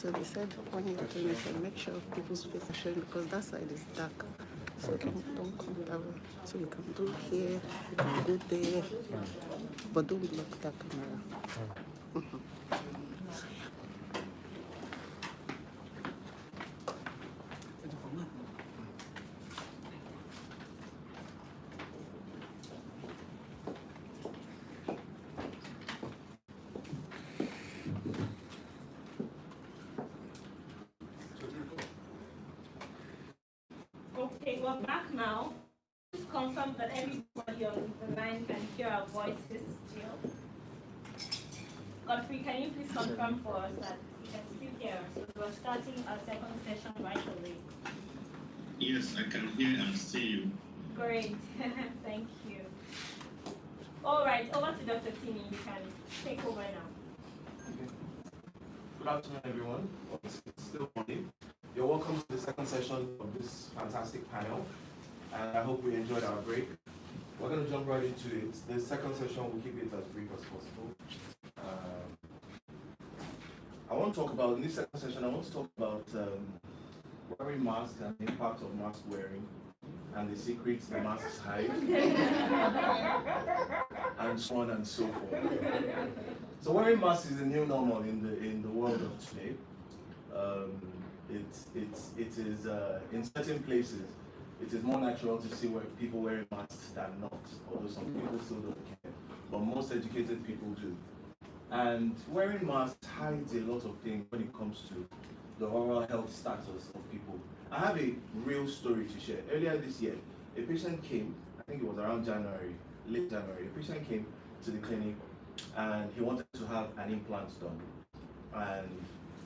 So they said when you're doing it, make sure people's face are showing because that side is dark. So don't come that way. So you can do here, you can do there, but don't block that camera. Okay, we're back now. Just confirm that everybody on the line can hear our voices still. Godfrey, can you please confirm for us that you can still hear us? We're starting our second session right away. Yes, I can hear and see you. Great, thank you. All right, over to Dr. Tini. You can take over now. Okay. Good afternoon, everyone. It's still morning. You're welcome to the second session of this fantastic panel, and I hope we enjoyed our break. We're going to jump right into it. The second session, we'll keep it as brief as possible. I want to talk about, in this second session, I want to talk about wearing masks and the impact of mask wearing and the secrets the masks hide, and so on and so forth. So wearing masks is the new normal in the world of today. It is in certain places, it is more natural to see people wearing masks than not, although some people still don't care, but most educated people do. And wearing masks hides a lot of things when it comes to the oral health status of people. I have a real story to share. Earlier this year, a patient came, I think it was around January, late January, a patient came to the clinic and he wanted to have an implant done. And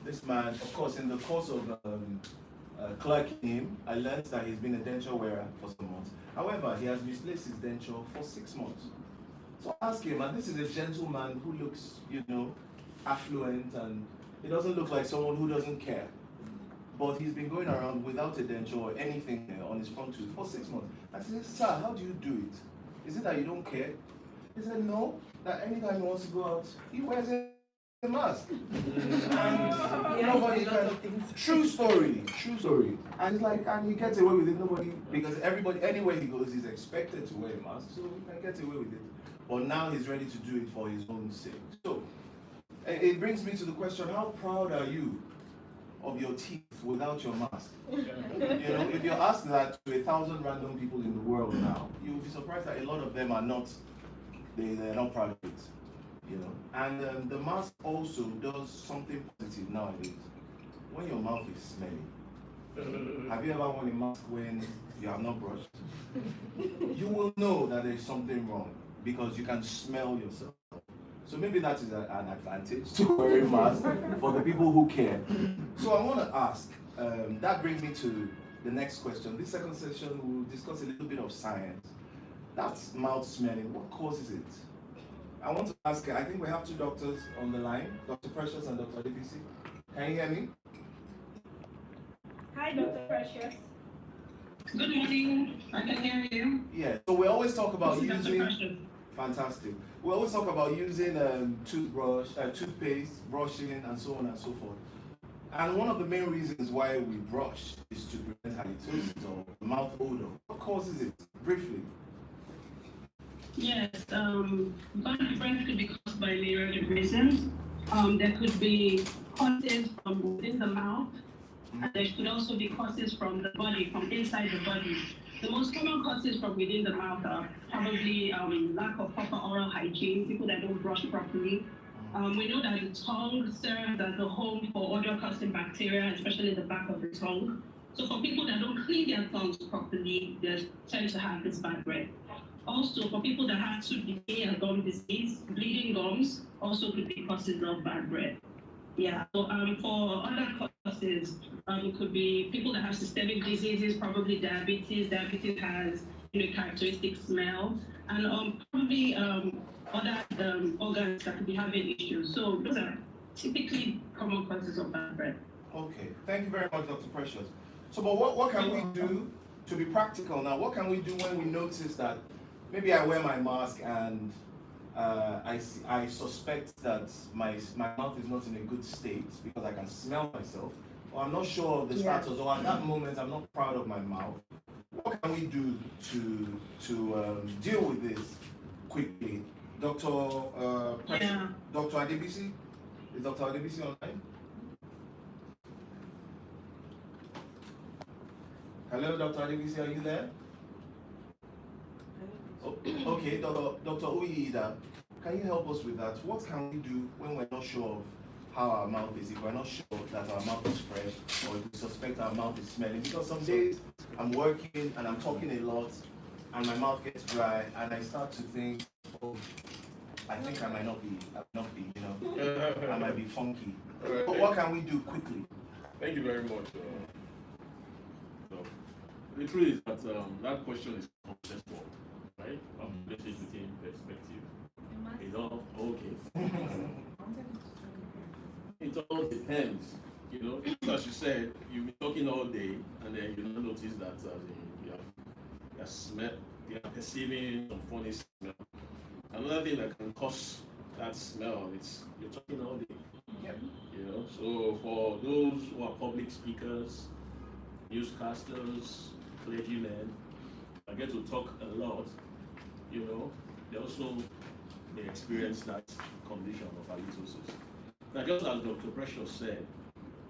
this man, of course, in the course of clerking him, I learned that he's been a denture wearer for some months. However, he has misplaced his denture for 6 months. So I asked him, and this is a gentleman who looks, affluent, and he doesn't look like someone who doesn't care. But he's been going around without a denture or anything on his front tooth for 6 months. I said, sir, how do you do it? Is it that you don't care? He said, no, that anytime he wants to go out, he wears a mask. And nobody can. True story. And it's like, and he gets away with it, because everybody, anywhere he goes, he's expected to wear a mask, so he can get away with it. But now he's ready to do it for his own sake. So it brings me to the question, how proud are you of your teeth without your mask? If you're asked that to 1,000 random people in the world now, you'll be surprised that a lot of them are not, they're not proud of it. And the mask also does something positive nowadays. When your mouth is smelly, have you ever worn a mask when you have not brushed? You will know that there's something wrong because you can smell yourself. So maybe that is an advantage to wearing masks for the people who care. So I want to ask, that brings me to the next question. This second session, we'll discuss a little bit of science. That's mouth smelling. What causes it? I want to ask, I think we have 2 doctors on the line, Dr. Precious and Dr. DPC. Can you hear me? Hi, Dr. Precious. Good morning. I can hear you. Yeah. So we always talk about using. Fantastic. We always talk about using toothpaste, brushing, and so on and so forth. And one of the main reasons why we brush is to prevent halitosis or mouth odor. What causes it? Briefly. Yes, body breath could be caused by myriad of reasons. There could be causes from within the mouth, and there could also be causes from the body, from inside the body. The most common causes from within the mouth are probably lack of proper oral hygiene, people that don't brush properly. We know that the tongue serves as a home for odor-causing bacteria, especially the back of the tongue. So for people that don't clean their tongues properly, they tend to have this bad breath. Also, for people that have tooth decay and gum disease, bleeding gums also could be causes of bad breath. Yeah. So for other causes, it could be people that have systemic diseases, probably diabetes. Diabetes has characteristic smell, and probably other organs that could be having issues. So those are typically common causes of bad breath. Okay. Thank you very much, Dr. Precious. So, but what can we do to be practical now? What can we do when we notice that maybe I wear my mask and I suspect that my mouth is not in a good state because I can smell myself, or I'm not sure of the status, or at that moment I'm not proud of my mouth. What can we do to deal with this quickly? Dr. Dr. Adebisi? Is Dr. Adebisi online? Hello, Dr. Adebisi, are you there? Oh, okay, Dr. Uyida, can you help us with that? What can we do when we're not sure of how our mouth is, if we're not sure that our mouth is fresh, or if we suspect our mouth is smelling? Because some days I'm working and I'm talking a lot, and my mouth gets dry, and I start to think, oh, I think I might not be, you know, I might be funky. Right. But what can we do quickly? Thank you very much. The truth is that that question is contextual, right? From the team perspective. It's all okay. It all depends. You know, as you said, you've been talking all day, and then you don't notice that you are perceiving some funny smell. Another thing that can cause that smell is you're talking all day. Yep. You know, so for those who are public speakers, newscasters, clergymen, I get to talk a lot. You know, they experience that condition of halitosis. Now, just as Dr. Precious said,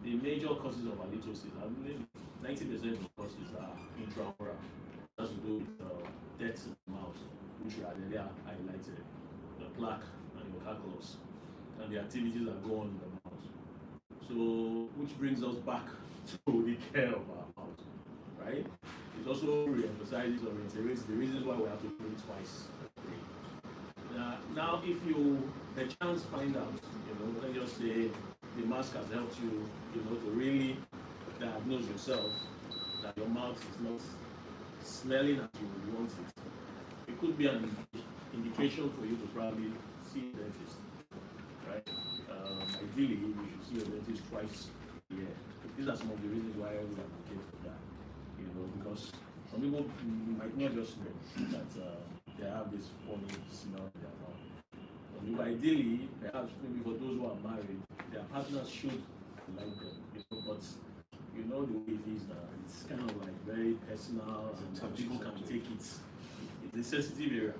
the major causes of halitosis, I mean, 90% of causes are intraoral. That's to do with death in the mouth, which are earlier highlighted, the plaque and your calculus, and the activities that go on in the mouth. So, which brings us back to the care of our mouth, right? It also re-emphasizes or reiterates the reasons why we have to do it twice. Now, if you, the chance find out, you know, let's just say the mask has helped you, you know, to really diagnose yourself that your mouth is not smelling as you would want it. It could be an indication for you to probably see a dentist, right? Ideally, you should see a dentist twice a year. These are some of the reasons why I would advocate for that, you know, because some people might not just know that they have this funny smell in their mouth. Ideally, perhaps maybe for those who are married, their partners should like them, you know, but you know the way it is now, it's kind of like very personal and some people can take it. It's a sensitive area,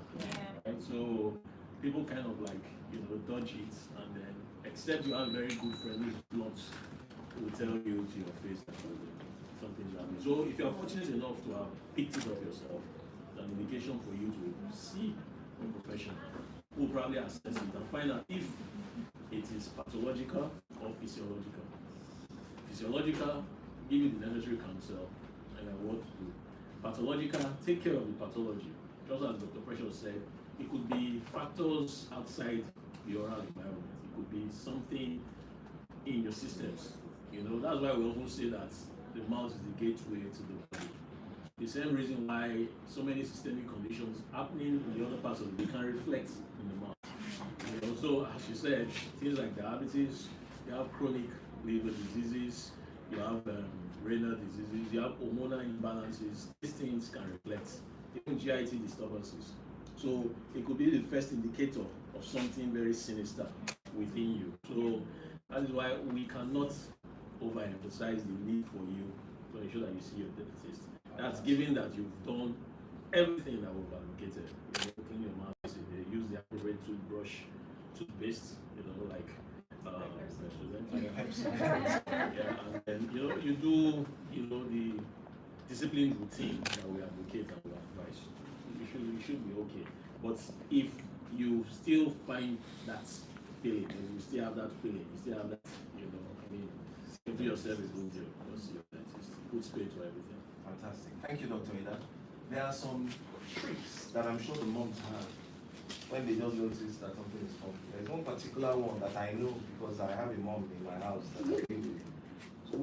right? So people kind of like, you know, dodge it, and then except you have very good friends who's blunt, who will tell you to your face that something's happening. So if you're fortunate enough to have picked it up yourself, it's an indication for you to see a professional who will probably assess it and find out if it is pathological or physiological. Physiological, give you the necessary counsel and what to do. Pathological, take care of the pathology. Just as Dr. Precious said, it could be factors outside the oral environment. It could be something in your systems. You know, that's why we often say that the mouth is the gateway to the body. The same reason why so many systemic conditions happening in the other parts of the body can reflect in the mouth. You know, so as you said, things like diabetes, you have chronic liver diseases, you have renal diseases, you have hormonal imbalances. These things can reflect, even GIT disturbances. So it could be the first indicator of something very sinister within you. So that is why we cannot overemphasize the need for you to ensure that you see your dentist. That's given that you've done everything that we've advocated. You know, clean your mouth, use the appropriate toothbrush, toothpaste, you know, like PEPSODENT. Yeah, and then you know you do, you know, the discipline routine that we advocate and we advise. You should be okay. But if you still find that feeling, and you still have that feeling, you still have that, you know, I mean, do yourself a good deal. Just see your dentist. Good spirit to everything. Fantastic. Thank you, Dr. Ida. There are some tricks that I'm sure the moms have when they just notice that something is wrong. There's one particular one that I know because I have a mom in my house that I live with. So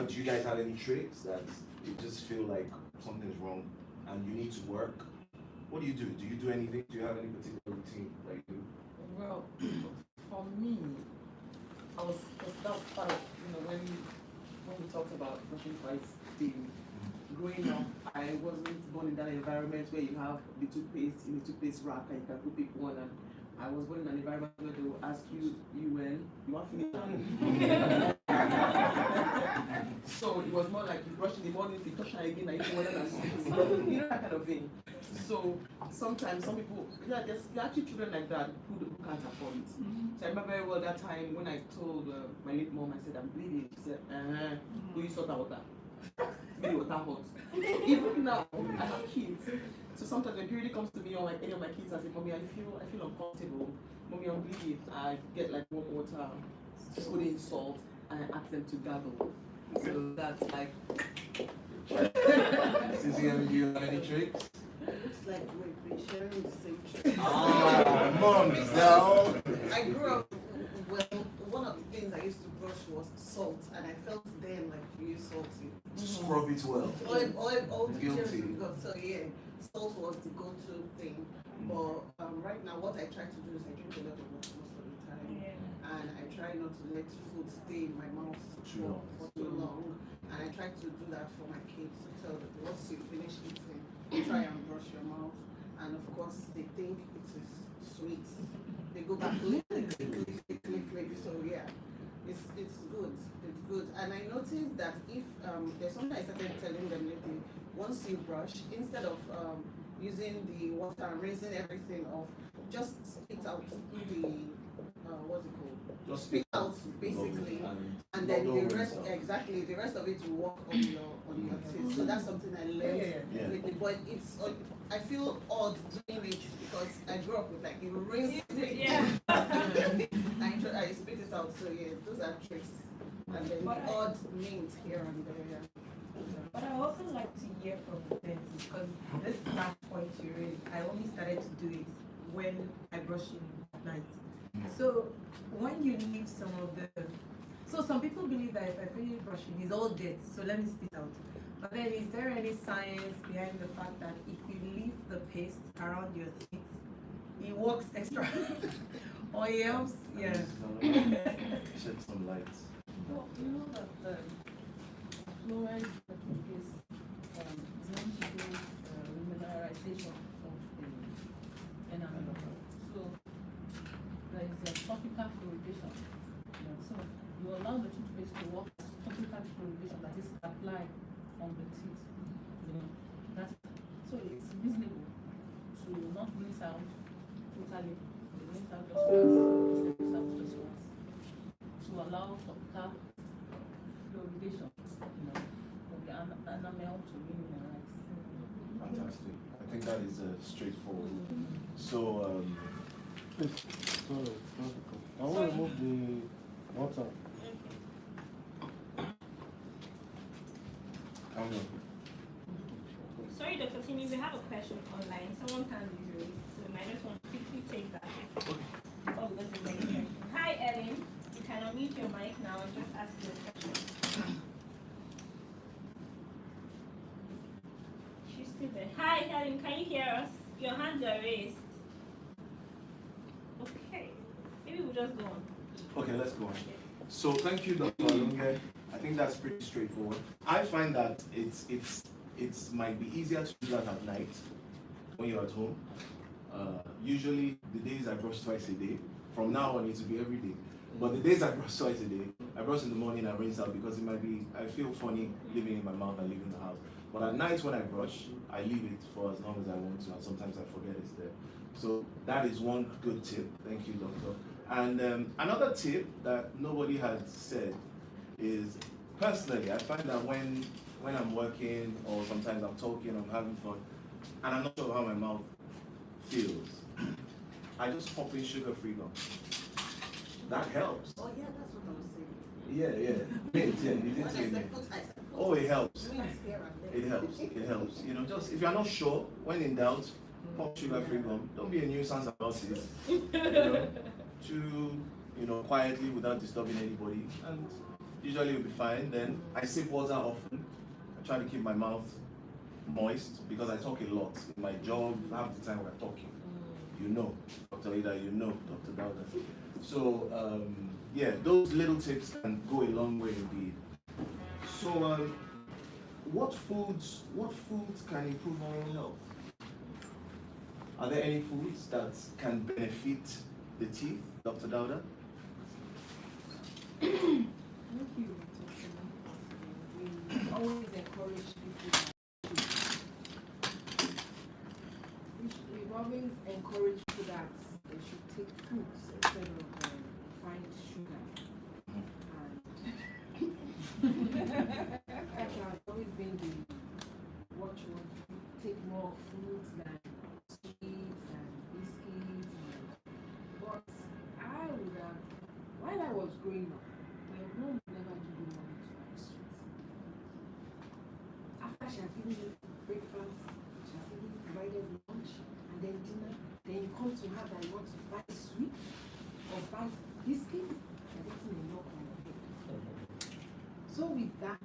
do you guys have any tricks that you just feel like something's wrong and you need to work? What do you do? Do you do anything? Do you have any particular routine that you do? Well, for me, that was part of, you know, when we talked about brushing twice daily. Growing up, I wasn't born in that environment where you have the toothpaste in the toothpaste rack and you can go pick one and I was born in an environment where they will ask you when you are finished. So it was more like you brush in the morning, if you touch her again, I eat more than sweet. You know, that kind of thing. So sometimes some people, yeah, there are actually children like that who can't afford it. So I remember very well that time when I told my late mom, I said, I'm bleeding. She said, will you sort that water? Maybe water hot. So even now, I have kids. So sometimes when period comes to me or like any of my kids, I say, Mommy, I feel uncomfortable. Mommy, I'm bleeding. I get like warm water, put in salt, and I ask them to gargle. So that's like. SisiYemmie, do you have any tricks? Looks like we're sharing the same trick. Mom, no. I grew up, well, one of the things I used to brush was salt, and I felt then like really salty. Scrub it well. All the Guilty. teachers we got, so yeah, salt was the go-to thing. But right now, what I try to do is I drink a lot of water most of the time, and I try not to let food stay in my mouth for too long. And I try to do that for my kids to tell them once you finish eating, try and brush your mouth. And of course, they think it is sweet. They go back lick. So yeah, it's good. It's good. And I noticed that if there's something I started telling them lately, once you brush, instead of using the water and rinsing everything off, just spit out the what's it called? Just Spit out basically, and then the rest the rest of it will work on your teeth. So that's something I learned with it. But it's I feel odd doing it because I grew up with like you rinse it. Yeah. I spit it out. So yeah, those are tricks. And then the odd mint here and there. But I also like to hear from the dentist because this last point you raised, I only started to do it when I brush in at night. So when you leave some of the, so some people believe that if I finish brushing, it's all dead, so let me spit out. But then is there any science behind the fact that if you leave the paste around your teeth, it works extra? Or it helps? Yeah. Shed some light. Well, you know that fluoride that we use is meant to do remineralization of the enamel. So there is a topical fluoridation. So you allow the toothpaste to work as topical fluoridation, that is applied on the teeth. That's so it's reasonable to not rinse out totally. Rinse out just once. To allow topical fluoridation, of the enamel to remineralize. Fantastic. I think that is straightforward. So, Please, sorry, I want to remove the water. Sorry, Dr. Timmy, we have a question online. Someone can be raised, so I just want to quickly take that. Before we go to the next question. Hi, Ellen. You can unmute your mic now and just ask your question. She's still there. Hi, Ellen. Can you hear us? Your hands are raised. Okay. Maybe we'll just go on. okay, let's go on. So, thank you, Dr. Alunge. I think that's pretty straightforward. I find that it might be easier to do that at night when you're at home. Usually, the days I brush twice a day. From now on, it will be every day. But the days I brush twice a day, I brush in the morning and rinse out because it might be, I feel funny leaving in my mouth and leaving the house. But at night when I brush, I leave it for as long as I want to, and sometimes I forget it's there. So that is one good tip. Thank you, doctor. And another tip that nobody has said is, personally, I find that when I'm working or sometimes I'm talking, I'm having fun, and I'm not sure how my mouth feels, I just pop in sugar-free gum. That helps. Oh yeah, that's what I was saying. Yeah. Mint, yeah, you did When say I said mint. put, I said put. Oh, it helps. Mint here and there. It helps. It helps. You know, just if you're not sure, when in doubt, pop sugar-free gum. Don't be a nuisance about it. Chew, quietly without disturbing anybody, and usually you'll be fine. Then I sip water often. I try to keep my mouth moist because I talk a lot. In my job, half the time we're talking. Dr. Ida, Dr. Dowda. So, yeah, those little tips can go a long way indeed. So, what foods can improve oral health? Are there any foods that can benefit the teeth, Dr. Dauda? Thank you, Dr. We always encourage people we've always encouraged people that they should take fruits instead of refined sugar. That has always been the watch what take more fruits than sweets and biscuits. But I would have, while I was growing up, my mom would never give me money to buy sweets. After she has given you breakfast, she has even provided lunch, and then dinner, then you come to her that you want to buy sweets or buy biscuits, you're getting a knock on your head. So with that,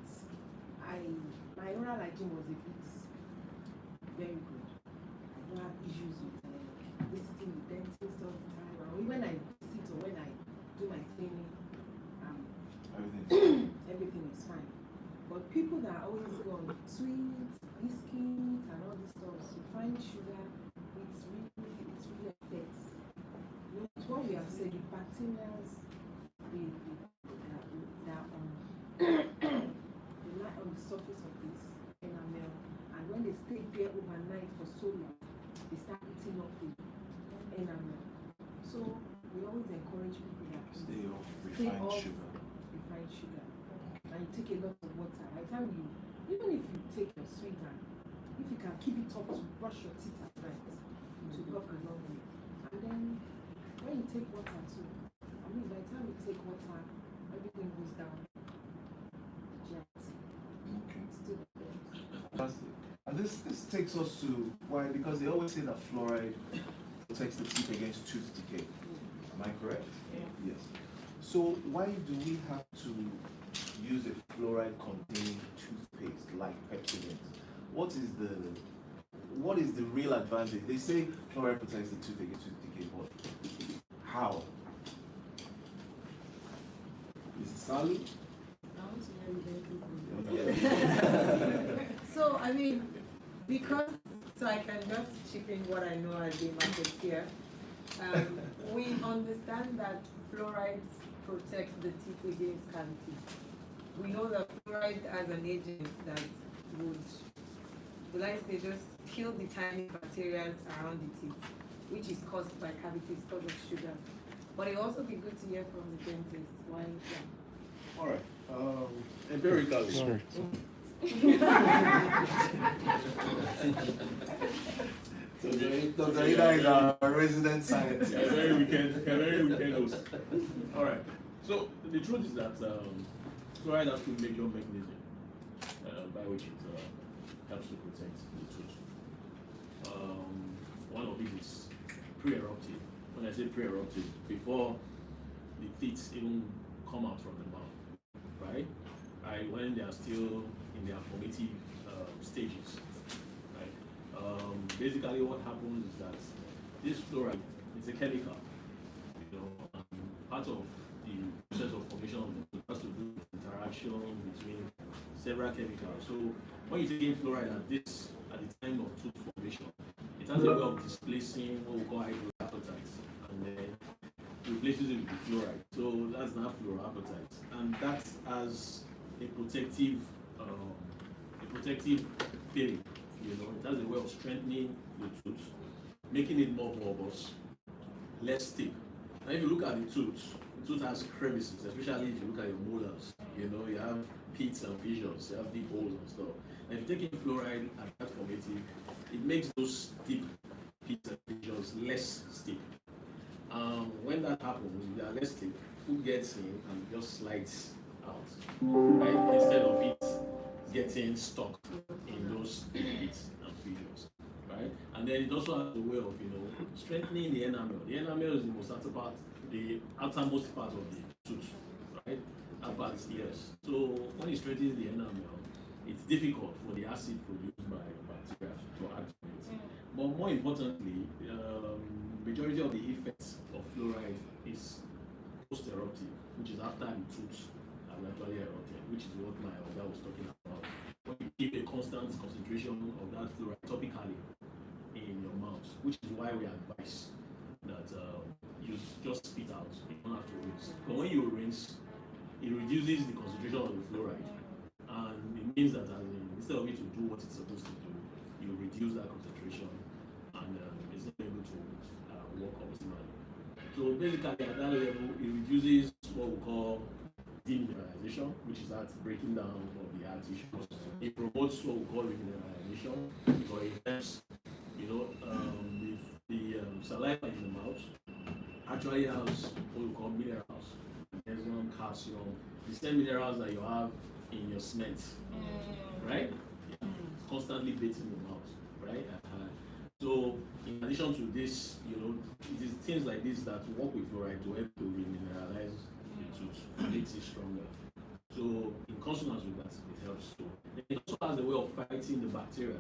my oral hygiene was a bit very good. I don't have issues with visiting the dentist all the time. And when I visit or when I do my cleaning, everything is fine. But people that are always go on sweets, biscuits, and all this stuff, refined sugar, it's really affects. You know, it's what we have said, the bacteria, they lie on the surface of this enamel, and when they stay there overnight for so long, they start eating up the enamel. So we always encourage people that Stay off refined sugar. And you take a lot of water. By the time even if you take your sweet and if you can keep it up to brush your teeth at night, it will help a long way. And then when you take water too, by the time you take water, everything goes down. Okay. And this takes us to why, because they always say that fluoride protects the teeth against tooth decay. Am I correct? Yeah. Yes. So why do we have to use a fluoride containing toothpaste like PEPSODENT? What is the real advantage? They say fluoride protects the tooth against tooth decay, but how? Is it Sally? So, I mean, so I can just chip in what I know as a marketeer. We understand that fluoride protects the teeth against cavity. We know that fluoride as an agent that would I say, just kill the tiny bacteria around the teeth, which is caused by cavities because of sugar. But it also be good to hear from the dentist why. Yeah. All right. Empirically. Sorry. So Dr. Ida is our resident scientist. Yeah, very weekend host. All right. So the truth is that fluoride has two major mechanisms by which it helps to protect the tooth. One of it is pre-eruptive. When I say pre-eruptive, before the teeth even come out from the mouth, right? When they are still in their formative stages, right? Basically, what happens is that this fluoride is a chemical, you know, part of the process of formation of the tooth has to do with interaction between several chemicals. So when you take in fluoride at the time of tooth formation, it has a way of displacing what we call hydroapatite, and then replaces it with fluoride. So that's not fluoroapatite, and that has a protective feeling. You know, it has a way of strengthening the tooth, making it more bulbous, less stiff. Now, if you look at the tooth has crevices, especially if you look at your molars. You know, you have pits and fissures, you have deep holes and stuff. And if you take in fluoride at that formative, it makes those deep pits and fissures less stiff. When that happens, they are less stiff, food gets in and just slides out, right? Instead of it getting stuck in those pits and fissures, right? And then it also has a way of, you know, strengthening the enamel. The enamel is the most outer part, the outermost part of the tooth, right? That part, yes. So when it strengthens the enamel, it's difficult for the acid produced by bacteria to act on it. But more importantly, majority of the effects of fluoride is post-eruptive, which is after the tooth has actually erupted, which is what my other was talking about. When you keep a constant concentration of that fluoride topically in your mouth, out, which is why we advise that you just spit out. You don't have to rinse. But when you rinse, it reduces the concentration of the fluoride, and it means that instead of it to do what it's supposed to do, you reduce that concentration, and it's not able to work optimally. So basically, at that level, it reduces what we call demineralization, which is that breaking down of the hard tissues. It promotes what we call remineralization, because it helps, the saliva in the mouth actually has what we call minerals, magnesium, calcium, the same minerals that you have in your cement, right? Yeah. Constantly bathing your mouth, right? So in addition to this, it is things like this that work with fluoride to help to remineralize the tooth, makes it stronger. So in consonance with that, it helps too. It also has a way of fighting the bacteria.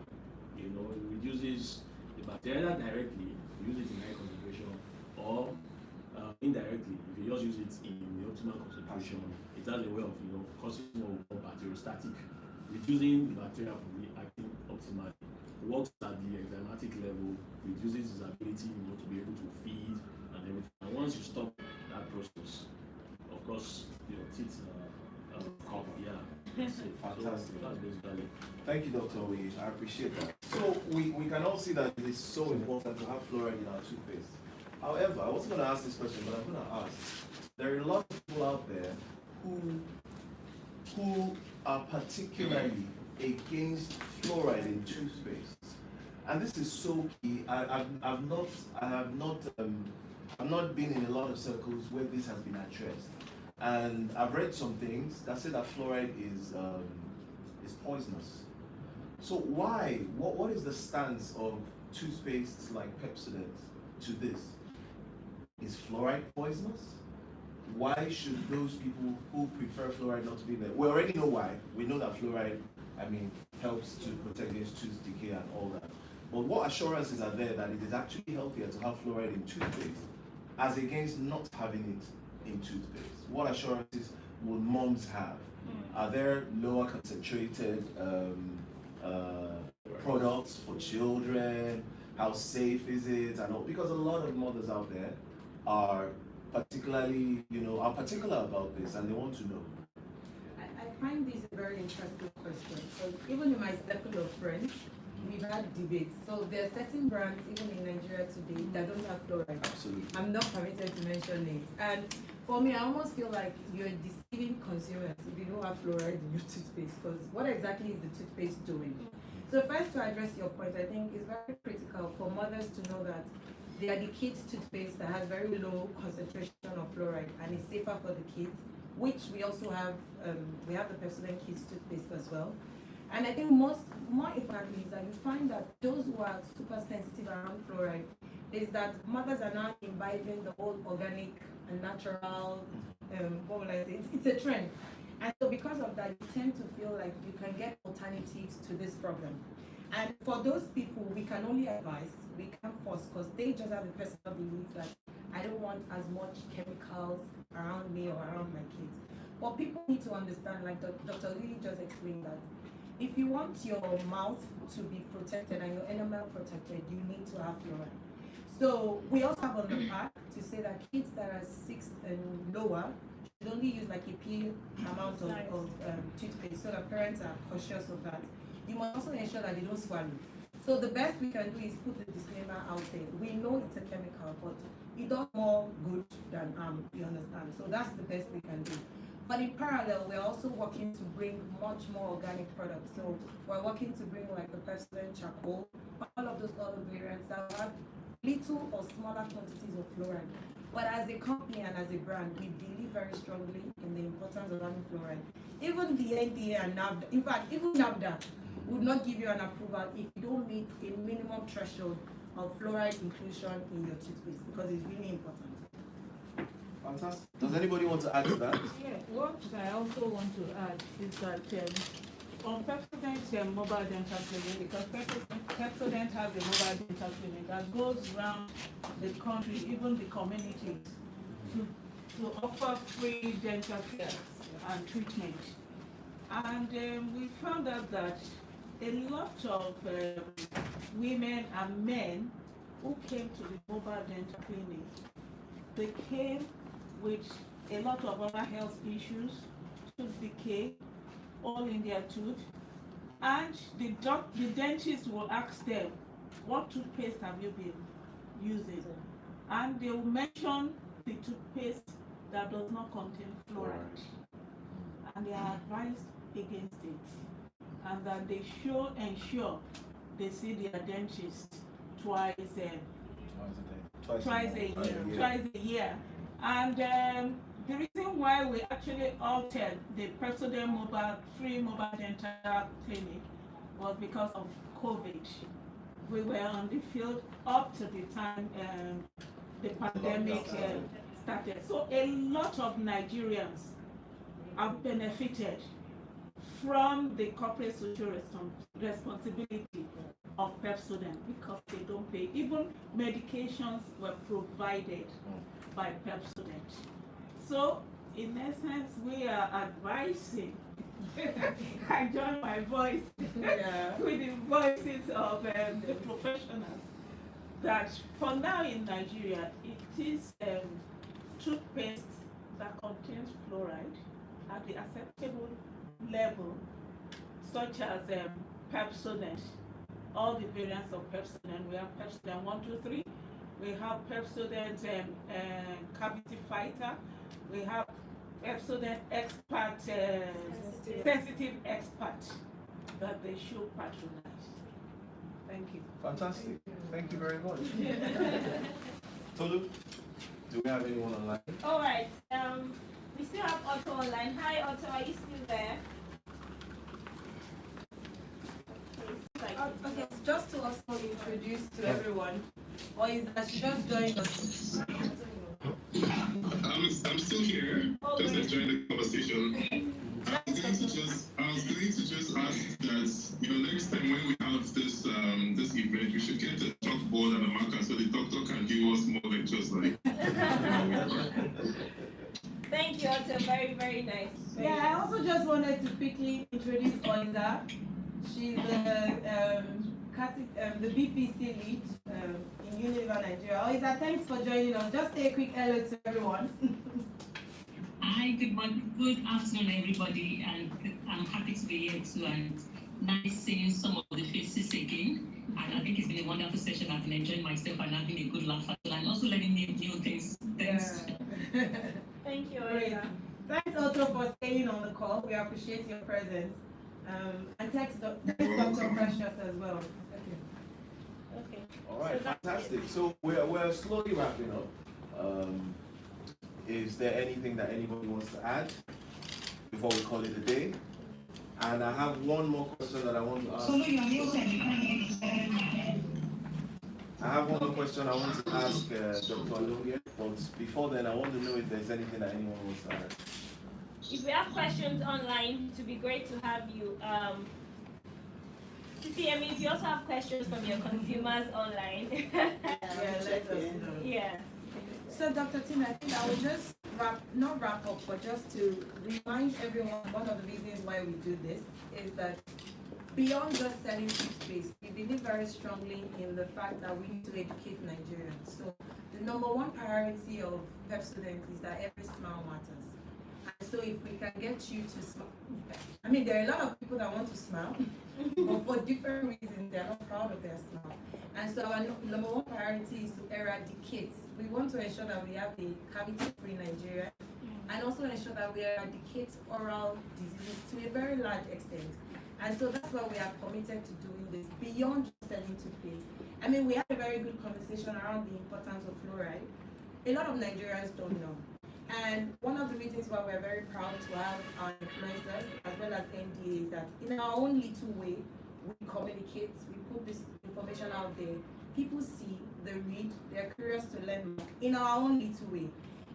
It reduces the bacteria directly, use it in high concentration, or indirectly, if you just use it in the optimal concentration, it has a way of causing what we call bacteriostatic, reducing the bacteria from reacting optimally. Works at the enzymatic level, reduces its ability to be able to feed and everything. And once you stop that process, of course, your teeth come. Yeah. So, Fantastic. that's basically. Thank you, Dr. Oye. I appreciate that. So we can all see that it is so important to have fluoride in our toothpaste. However, I wasn't going to ask this question, but I'm going to ask. There are a lot of people out there who are particularly against fluoride in toothpaste, and this is so key. I've not been in a lot of circles where this has been addressed, and I've read some things that say that fluoride is poisonous. So why? What is the stance of toothpastes like PEPSODENT to this? Is fluoride poisonous? Why should those people who prefer fluoride not to be there? We already know why. We know that fluoride, helps to protect against tooth decay and all that. But what assurances are there that it is actually healthier to have fluoride in toothpaste as against not having it in toothpaste? What assurances would moms have? Are there lower concentrated products for children? How safe is it? And all, because a lot of mothers out there are particularly, are particular about this and they want to know. I find this a very interesting question. So even in my circle of friends, we've had debates. So there are certain brands, even in Nigeria today, that don't have fluoride. Absolutely. I'm not permitted to mention names. And for me, I almost feel like you're deceiving consumers if you don't have fluoride in your toothpaste, because what exactly is the toothpaste doing? So first, to address your point, I think it's very critical for mothers to know that they are the kids' toothpaste that has very low concentration of fluoride and is safer for the kids, which we also have. We have the PEPSODENT kids toothpaste as well. And I think more importantly is that you find that those who are super sensitive around fluoride is that mothers are now imbibing the whole organic and natural, what will I say? It's a trend. And so because of that, you tend to feel like you can get alternatives to this problem. And for those people, we can only advise, we can't force, because they just have a personal belief that I don't want as much chemicals around me or around my kids. But people need to understand, like Dr. Lee just explained, that if you want your mouth to be protected and your enamel protected, you need to have fluoride. So we also have on the pack to say that kids that are 6 and lower should only use like a pea amount of toothpaste, so that parents are cautious of that. You must also ensure that they don't swallow. So the best we can do is put the disclaimer out there. We know it's a chemical, but it does more good than harm, you understand? So that's the best we can do. But in parallel, we're also working to bring much more organic products. So we're working to bring like the PEPSODENT charcoal, all of those other variants that have little or smaller quantities of fluoride. But as a company and as a brand, we believe very strongly in the importance of having fluoride. Even the NDA and NAFDA, in fact, even NAFDA would not give you an approval if you don't meet a minimum threshold of fluoride inclusion in your toothpaste, because it's really important. Fantastic. Does anybody want to add to that? Yeah, what I also want to add is that on PEPSODENT mobile dental clinic, because PEPSODENT has a mobile dental clinic that goes around the country, even the communities, to offer free dental care and treatment. And we found out that a lot of women and men who came to the mobile dental clinic, they came with a lot of other health issues, tooth decay, all in their tooth, and the dentist will ask them, what toothpaste have you been using? And they will mention the toothpaste that does not contain fluoride, and they are advised against it, and that they should ensure they see their dentist twice a year. And the reason why we actually altered the PEPSODENT free mobile dental clinic was because of COVID. We were on the field up to the time the pandemic started. So a lot of Nigerians have benefited from the corporate social responsibility of PEPSODENT because they don't pay. Even medications were provided by PEPSODENT. So, in essence, we are advising. I join my voice with the voices of the professionals that for now in Nigeria, it is toothpaste that contains fluoride at the acceptable level, such as PEPSODENT, all the variants of PEPSODENT. We have PEPSODENT 1, 2, 3. We have PEPSODENT Cavity Fighter. We have PEPSODENT Expert, Sensitive Expert, that they should patronize. Thank you. Fantastic. Thank you very much. Tolu, do we have anyone online? All right. We still have Otto online. Hi, Otto. Are you still there? Okay, just to also introduce to everyone, or is that she just joined us? I'm still here, just enjoying the conversation. I was going to just ask that, next time when we have this this event, we should get a chalkboard and a marker so the doctor can give us more lectures like. Thank you, Otto. Very, very nice. Yeah, I also just wanted to quickly introduce Oiza. She's the BPC lead in Unilever Nigeria. Oiza, thanks for joining us. Just say a quick hello to everyone. Hi, good morning, good afternoon, everybody, and I'm happy to be here too, and nice seeing some of the faces again. And I think it's been a wonderful session. I've been enjoying myself and having a good laugh and also learning new things. Thanks. Yeah. Thank you, Great. Oiza. Thanks also for staying on the call. We appreciate your presence. And thanks Dr. Precious as well. Okay. All right, So that's fantastic. So we're slowly wrapping up. Is there anything that anybody wants to add before we call it a day? And I have one more question that I want to ask. I have one more question I want to ask Dr. Alonge, but before then, I want to know if there's anything that anyone wants to add. If we have questions online, it would be great to have you. SisiYemmie, if you also have questions from your consumers online. Let us know. Yeah. So Dr. Tina, I think I will just not wrap up, but just to remind everyone one of the reasons why we do this is that beyond just selling toothpaste, we believe very strongly in the fact that we need to educate Nigerians. So the number one priority of PEPSODENT is that every smile matters. And so if we can get you to smile, I mean, there are a lot of people that want to smile, but for different reasons, they're not proud of their smile. And so our number one priority is to eradicate. We want to ensure that we have a cavity-free Nigeria, and also ensure that we eradicate oral diseases to a very large extent. And so that's why we are committed to doing this beyond just selling toothpaste. I mean, we had a very good conversation around the importance of fluoride. A lot of Nigerians don't know. And one of the reasons why we're very proud to have our influencers as well as NDA is that in our own little way, we communicate, we put this information out there. People see, they read, they're curious to learn in our own little way.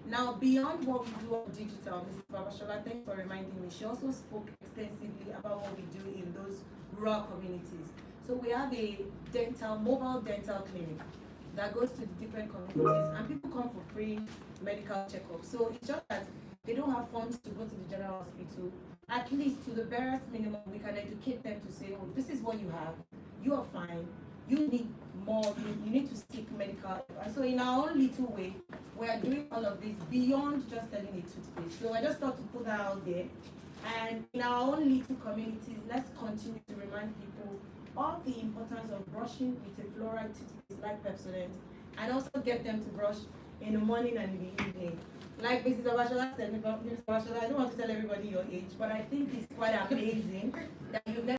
Now, beyond what we do on digital, Mrs. Babashola, thanks for reminding me, she also spoke extensively about what we do in those rural communities. So we have a mobile dental clinic that goes to the different communities, and people come for free medical checkups. So it's just that they don't have funds to go to the general hospital. At least to the barest minimum, we can educate them to say, oh, this is what you have, you are fine, you need more, you need to seek medical advice. So in our own little way, we are doing all of this beyond just selling a toothpaste. So I just thought to put that out there. And in our own little communities, let's continue to remind people of the importance of brushing with a fluoride toothpaste like PEPSODENT, and also get them to brush in the morning and in the evening. Like Mrs. Abashola said, Mrs. Abashola, I don't want to tell everybody your age, but I think it's quite amazing that you've never